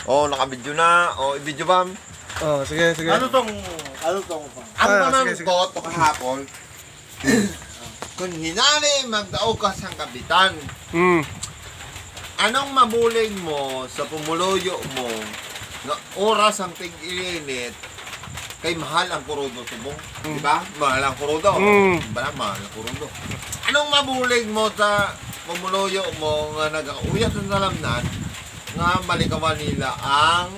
Nakabidyo na. I-video ba? Sige. Ano tong Ang sige. pamangkot o kahapon, kung hinali magdao ka sa kapitan, anong mabuling mo sa pumuluyo mo na oras ang tig-init kay mahal ang kurudo subong? Di ba? Mahal ang kurudo. Diba na? Mahal ang kurudo. Anong mabuling mo sa pumuluyo mo nga nag-uyat sa nalamnan nga malikawan nila ang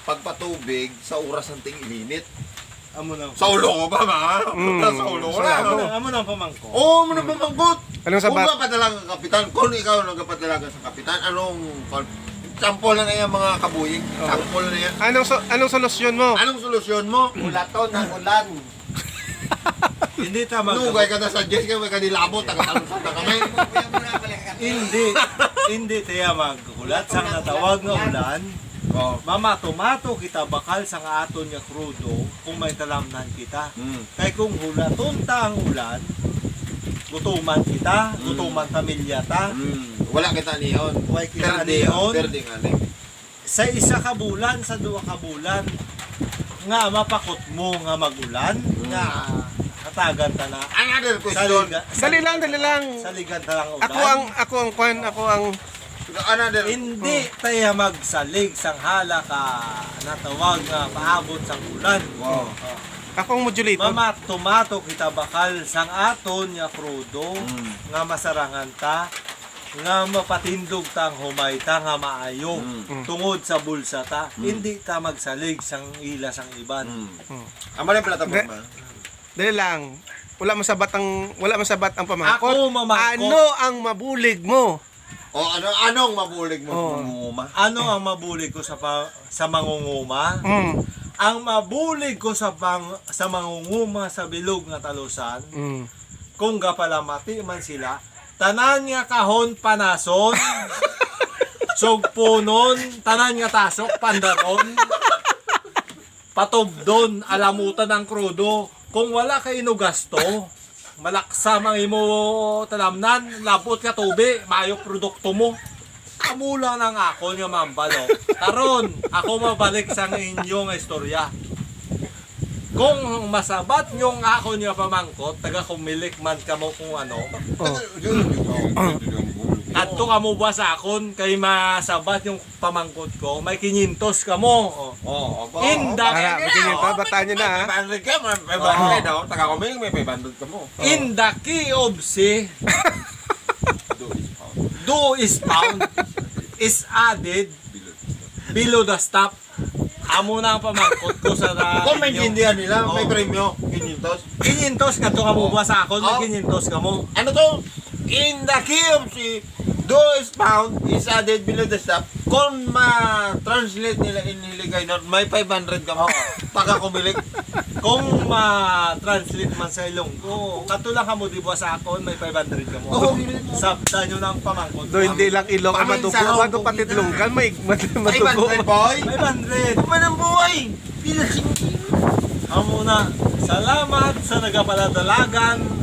pagpatubig sa oras ng tig-init? amo na. Sa ulo ko ba, ma? Sa ulo ko na. Amo na pamangko. Oo, mo na pamangkot. Anong sabat? Kung nagpadalaga ka kapitan, kung ikaw nagpadalaga sa kapitan, sample na yan mga kabuying. Sample na yan. Anong solusyon mo? Anong solusyon mo? Ulaton ng ulan. Hindi tama. Nugay ka na sa Diyos, kaya may kanilabot, tagatalusan na kami. Hindi tayo magkulat sa natawag nga ulan. Mamato-mato kita bakal sa nga aton nga krudo kung may talamnan kita. Kay kung hulaton ta ang ulan, gutuman kita, gutuman pamilya ta. Wala kita niyon. Wala kita niyon. Perde nga ni. Sa isa ka bulan, sa duwa ka bulan, nga mapakot mo nga magulan, nga katagan ta na. Another question. Dali lang. Saligan ta lang ulan. Ako ang Another. Hindi tayo magsalig sang hala ka natawag nga paabot sang ulan. Wow. Ako ang modulator. Mamato kita bakal sang aton nga krudo nga masarangan ta nga mapatindog tang humay ta nga maayo tungod sa bulsa ta. Hindi ta magsalig sang ila sang iban. Ang mali pala tapos ba? Dali lang. Wala masabat ang pamangkot. Ako mamangkot. Ano ang mabulig mo? Anong mabulig mo? Ano ang mabulig ko sa mangunguma? Ang mabulig ko sa mangunguma sa bilog nga talusan, kung gapalamati man sila, tanan nga kahon panason, sugpunon, tanan nga tasok pandaron, patubdon, alamutan ng krudo. Kung wala kay gasto, malaksa mang imo talamnan, labot ka tubi, maayok produkto mo. Kamula ng ako nga mambalo. Karon, ako mabalik sa inyong istorya. Kung masabat nyong ako nga pamangkot, taga kumilik man ka mo kung ano. Adto ka mo ba sa akon kay masabat yung pamangkot ko, may 500 ka mo. Para, magiging bataan nyo na ha. 500 ka, may 500 daw. Taga kumiling, may 500 ka mo. In the key of C, do is found is added below the stop. Amo na ang pamangkot ko sa Kung maintindihan nila, may premyo. 500. 500 ka to ka mo ba sa akon, may 500 ka mo. Ano to? In the key of C, do is found is added below the stop. Kung ma-translate nila iniligay na may 500 ka mo. Taga kumilig. Kung ma-translate man sa Ilonggo, katulad ka mo di ba sa akon, may 500 ka mo. Sabta nyo ng pamangkot. Do hindi lang ilong ang matugo. Ano pati lunggan, may matugo. 500 boy? 500! Kumanang buhay! Amo na, salamat sa nagapaladalagan.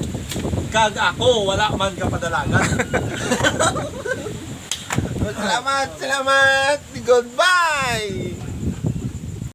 Kag ako, wala man kapadalagan. Salamat! Goodbye!